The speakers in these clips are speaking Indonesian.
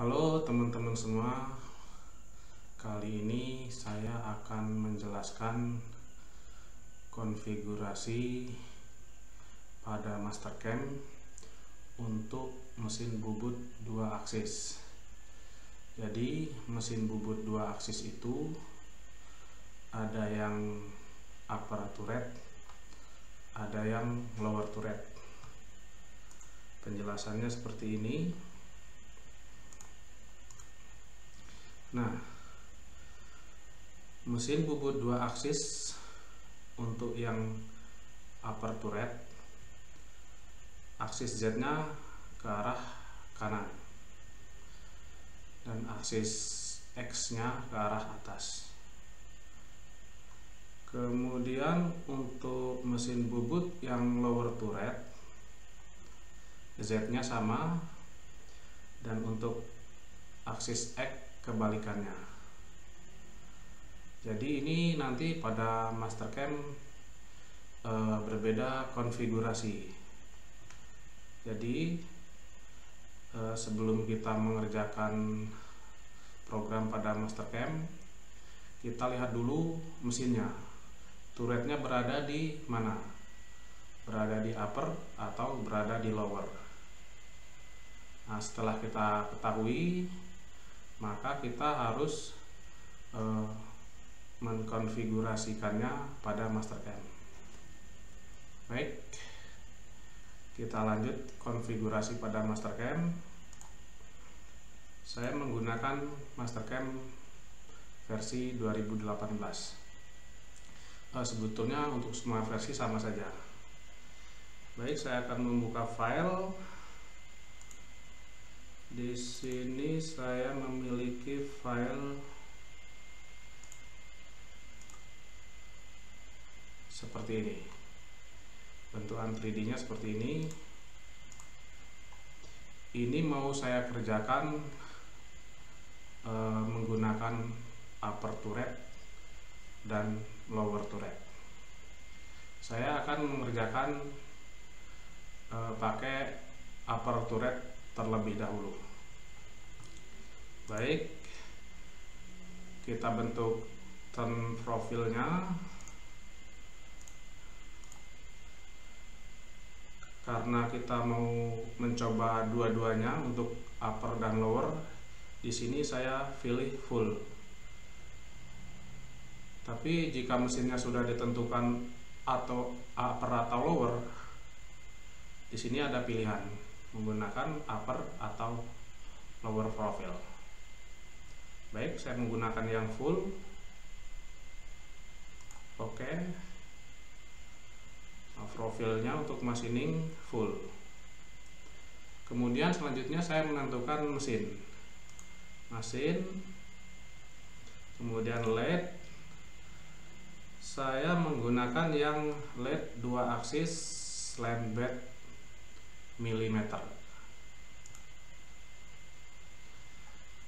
Halo teman-teman semua, kali ini saya akan menjelaskan konfigurasi pada Mastercam untuk mesin bubut 2 aksis. Jadi mesin bubut 2 aksis itu ada yang upper turret, ada yang lower turret. Penjelasannya seperti ini. Nah, mesin bubut 2 aksis untuk yang upper turret, aksis Z-nya ke arah kanan dan aksis X-nya ke arah atas. Kemudian untuk mesin bubut yang lower turret, Z-nya sama, dan untuk aksis X kebalikannya. Jadi ini nanti pada Mastercam berbeda konfigurasi. Jadi sebelum kita mengerjakan program pada Mastercam, kita lihat dulu mesinnya, turretnya berada di mana, berada di upper atau berada di lower. Nah, setelah kita ketahui, maka kita harus mengkonfigurasikannya pada Mastercam. Baik, kita lanjut konfigurasi pada Mastercam. Saya menggunakan Mastercam versi 2018. Sebetulnya untuk semua versi sama saja. Baik, saya akan membuka file. Di sini saya memiliki file seperti ini. Bentukan 3D-nya seperti ini. Ini mau saya kerjakan menggunakan upper turret dan lower turret. Saya akan mengerjakan pakai upper turret terlebih dahulu. Baik, kita bentuk turn profilnya. Karena kita mau mencoba dua-duanya untuk upper dan lower, di sini saya pilih full. Tapi jika mesinnya sudah ditentukan atau upper atau lower, di sini ada pilihan menggunakan upper atau lower profile. Baik, saya menggunakan yang full. Oke. Nah, profilnya untuk machining full. Kemudian selanjutnya saya menentukan mesin, kemudian LED. Saya menggunakan yang LED 2 aksis slant bed milimeter.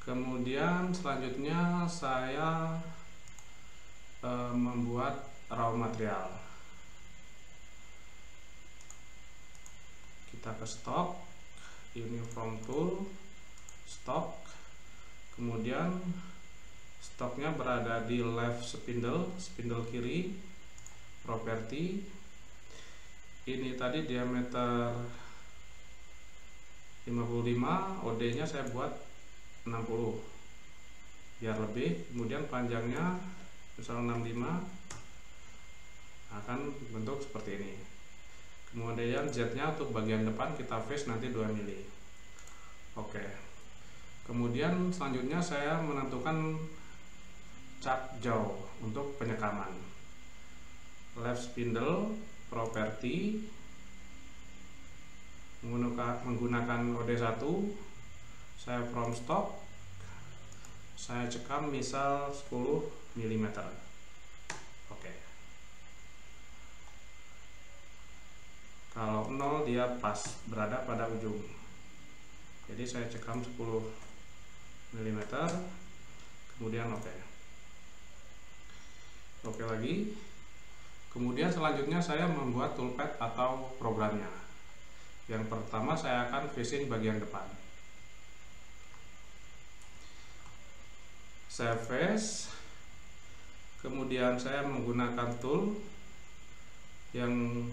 Kemudian selanjutnya saya membuat raw material. Kita ke stock, uniform tool, stock. Kemudian stoknya berada di left spindle kiri, property. Ini tadi diameter 55, OD-nya saya buat 60 biar lebih. Kemudian panjangnya misal 65, akan bentuk seperti ini. Kemudian Z-nya untuk bagian depan kita face nanti 2 mili. Oke. Kemudian selanjutnya saya menentukan cat jauh untuk penyekaman. Left spindle, property, menggunakan OD1, saya from stock, saya cekam misal 10 mm. Oke. Kalau 0 dia pas berada pada ujung. Jadi saya cekam 10 mm. Kemudian oke. Oke lagi. Kemudian selanjutnya saya membuat toolpath atau programnya. Yang pertama saya akan facing bagian depan. surface, kemudian saya menggunakan tool yang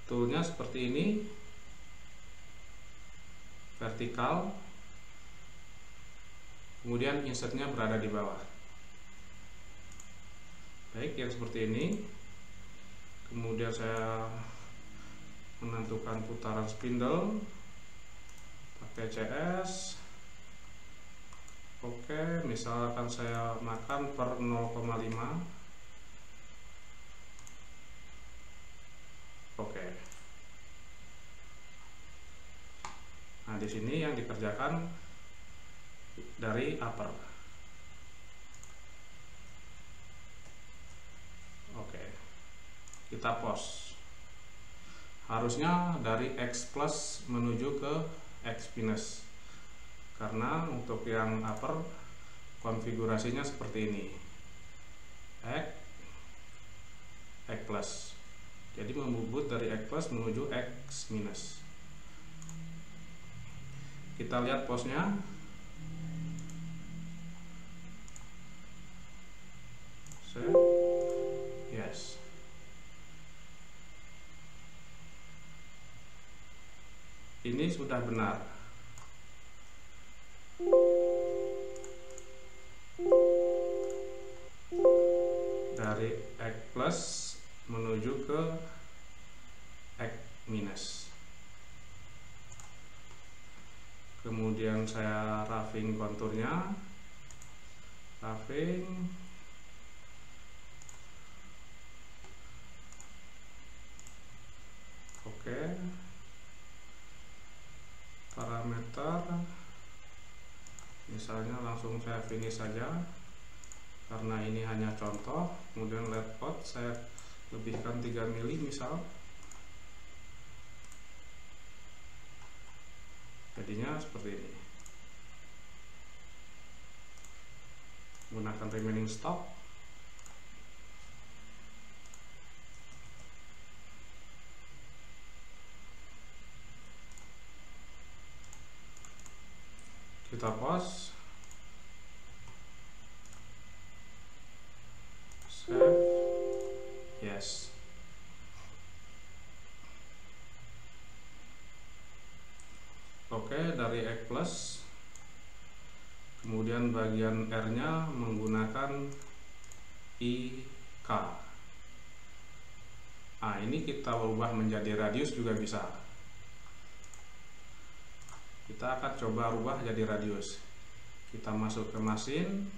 toolnya seperti ini, vertikal, kemudian insertnya berada di bawah. Baik, yang seperti ini. Kemudian saya menentukan putaran spindle pakai CS. Oke, misalkan saya makan per 0,5. Oke. Nah, di sini yang dikerjakan dari upper. Oke. Kita pause. Harusnya dari X plus menuju ke X minus. Karena untuk yang upper konfigurasinya seperti ini. X plus. Jadi membubut dari X plus menuju X minus. Kita lihat pose-nya. Set. Yes. Ini sudah benar. Dari X plus menuju ke X minus. Kemudian saya roughing konturnya. Roughing. Oke. Parameter misalnya langsung saya finish saja karena ini hanya contoh. Kemudian let out saya lebihkan 3 mili misal, jadinya seperti ini. Gunakan remaining stock. Kita pause, save, yes. Oke, dari X plus, kemudian bagian R nya menggunakan IK. Nah, ini kita ubah menjadi radius juga bisa. Kita akan coba rubah jadi radius. Kita masuk ke mesin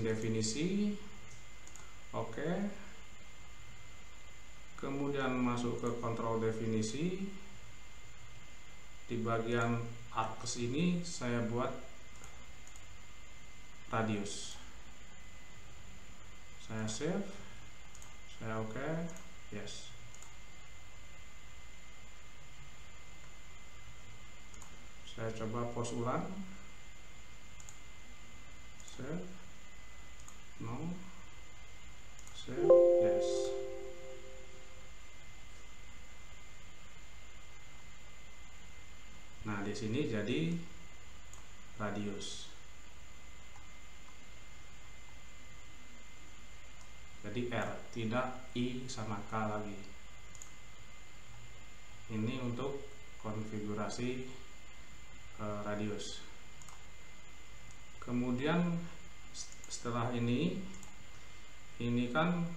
definisi. Oke. Kemudian masuk ke kontrol definisi. Di bagian arcs ini saya buat radius. Saya save. Saya oke. Yes. Saya coba pause ulang. Save. No. Save. Yes. Nah, di sini jadi radius. Jadi R, tidak I sama K lagi. Ini untuk konfigurasi radius. Kemudian setelah ini kan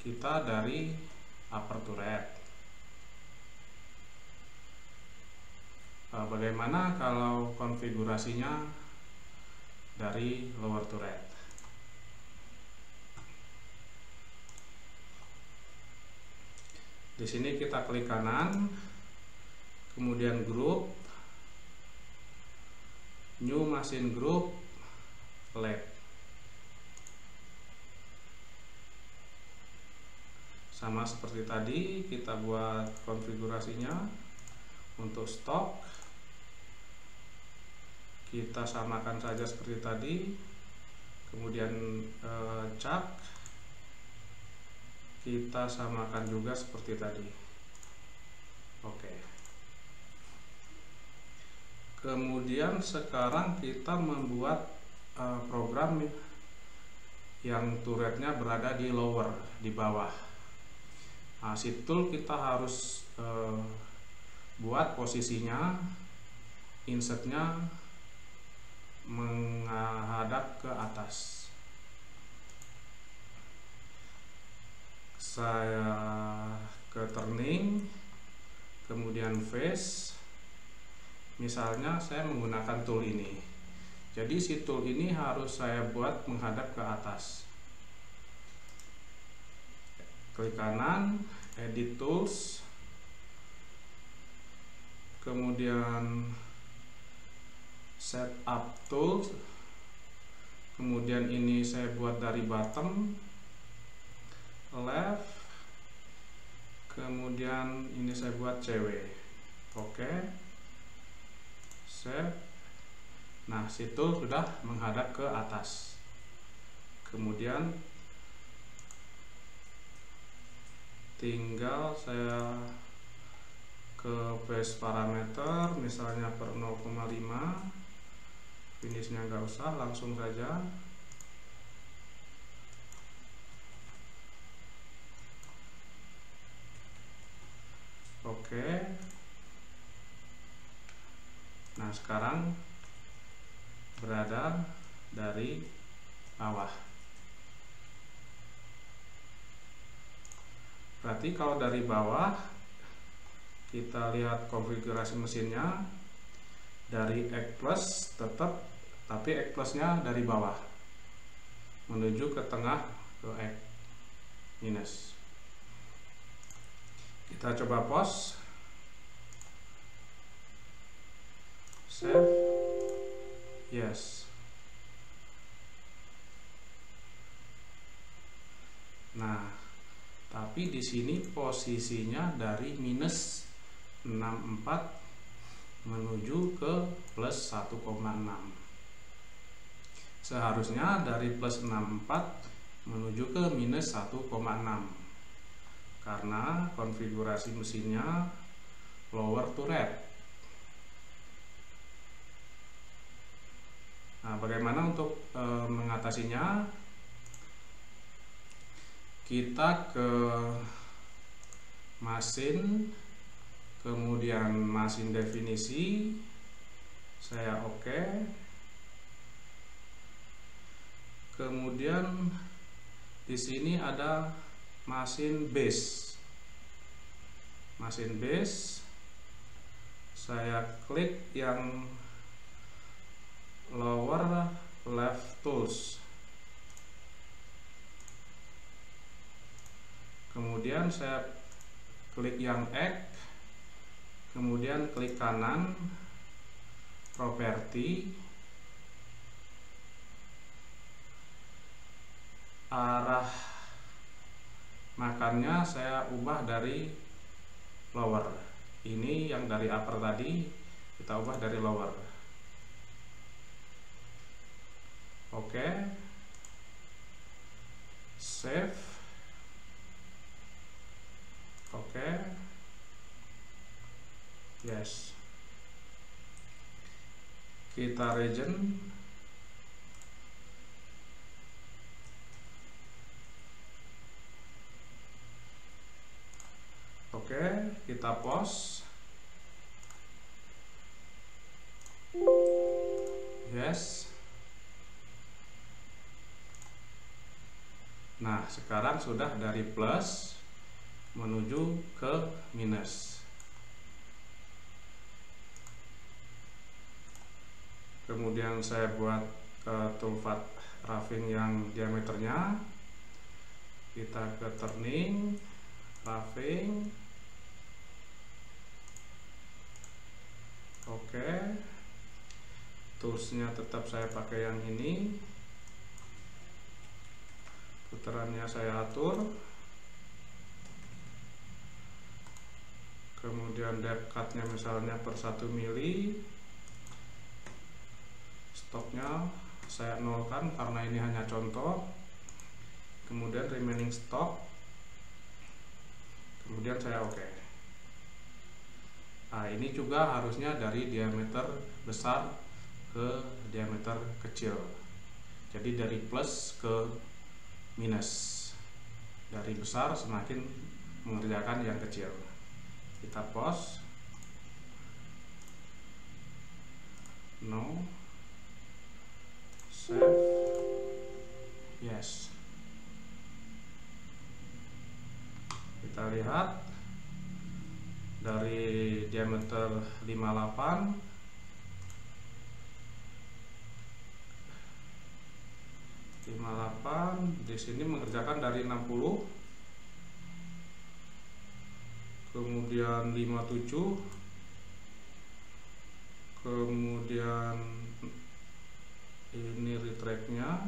kita dari upper turret. Bagaimana kalau konfigurasinya dari lower turret? Di sini kita klik kanan, kemudian group, new machine group, lab. Sama seperti tadi, kita buat konfigurasinya. Untuk stok kita samakan saja seperti tadi. Kemudian chuck kita samakan juga seperti tadi. Oke. Kemudian sekarang kita membuat program yang turretnya berada di lower, di bawah. Nah, situl kita harus buat posisinya, insertnya menghadap ke atas. Saya ke turning, kemudian face. Misalnya saya menggunakan tool ini, jadi si tool ini harus saya buat menghadap ke atas. Klik kanan, edit tools, kemudian setup tools, kemudian ini saya buat dari bottom left, kemudian ini saya buat cewek. Oke. Save. Nah, situ sudah menghadap ke atas. Kemudian tinggal saya ke base parameter, misalnya per 0,5. Finishnya nggak usah, langsung saja. Oke. Nah, sekarang berada dari bawah. Berarti kalau dari bawah kita lihat konfigurasi mesinnya, dari X plus tetap, tapi X plusnya dari bawah menuju ke tengah ke X minus. Kita coba pause, save, yes. Nah, tapi di sini posisinya dari minus 64 menuju ke plus 1,6. Seharusnya dari plus 64 menuju ke minus 1,6, karena konfigurasi mesinnya lower to red. Nah, bagaimana untuk mengatasinya? Kita ke mesin, kemudian mesin definisi, saya oke. Kemudian di sini ada mesin base. Mesin base, saya klik yang lower left tools, kemudian saya klik yang X, kemudian klik kanan properti, arah makannya saya ubah dari lower. Ini yang dari upper tadi kita ubah dari lower. Oke. Save. Oke. Yes. Kita region. Oke, kita pause. Yes. Nah, sekarang sudah dari plus menuju ke minus. Kemudian saya buat toolpath roughing yang diameternya. Kita ke turning, roughing. Oke. Toolsnya tetap saya pakai yang ini. Putarannya saya atur, kemudian depth cut-nya misalnya per 1 mili, stoknya saya nolkan karena ini hanya contoh, kemudian remaining stock, kemudian saya oke. Nah, ini juga harusnya dari diameter besar ke diameter kecil. Jadi dari plus ke minus. Dari besar semakin mengerjakan yang kecil. Kita pause. No. Save. Yes. Kita lihat dari diameter 58 di sini mengerjakan dari 60, kemudian 57, kemudian ini retract-nya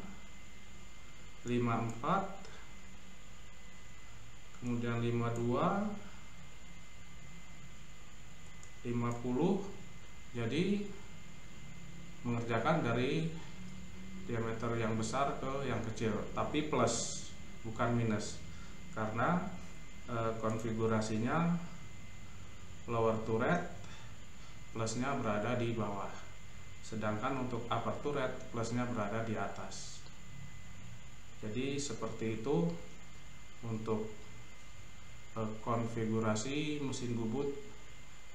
54, kemudian 52, 50. Jadi mengerjakan dari diameter yang besar ke yang kecil, tapi plus bukan minus, karena konfigurasinya lower turret plusnya berada di bawah, sedangkan untuk upper turret plusnya berada di atas. Jadi seperti itu untuk konfigurasi mesin bubut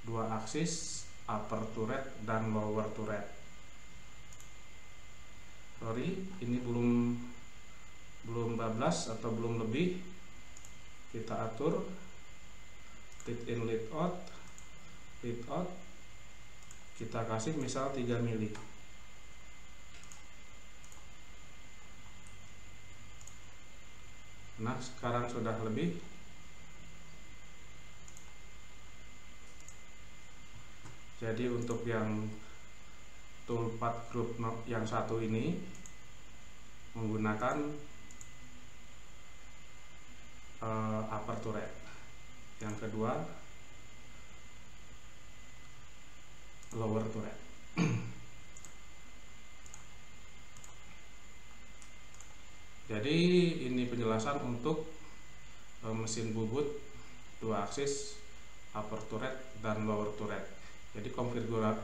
2 aksis upper turret dan lower turret. Sorry, ini belum bablas atau belum lebih. Kita atur lead in, lead out, kita kasih misal 3 mili. Nah, sekarang sudah lebih. Jadi untuk yang toolpath group yang satu ini menggunakan upper turret, yang kedua lower turret. Jadi ini penjelasan untuk mesin bubut 2 aksis upper turret dan lower turret. Jadi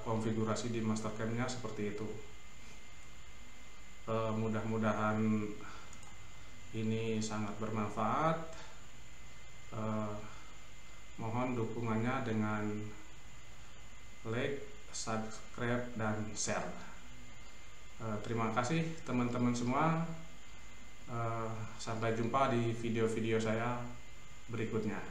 konfigurasi di Mastercam-nya seperti itu. Mudah-mudahan ini sangat bermanfaat. Mohon dukungannya dengan like, subscribe, dan share. Terima kasih teman-teman semua. Sampai jumpa di video-video saya berikutnya.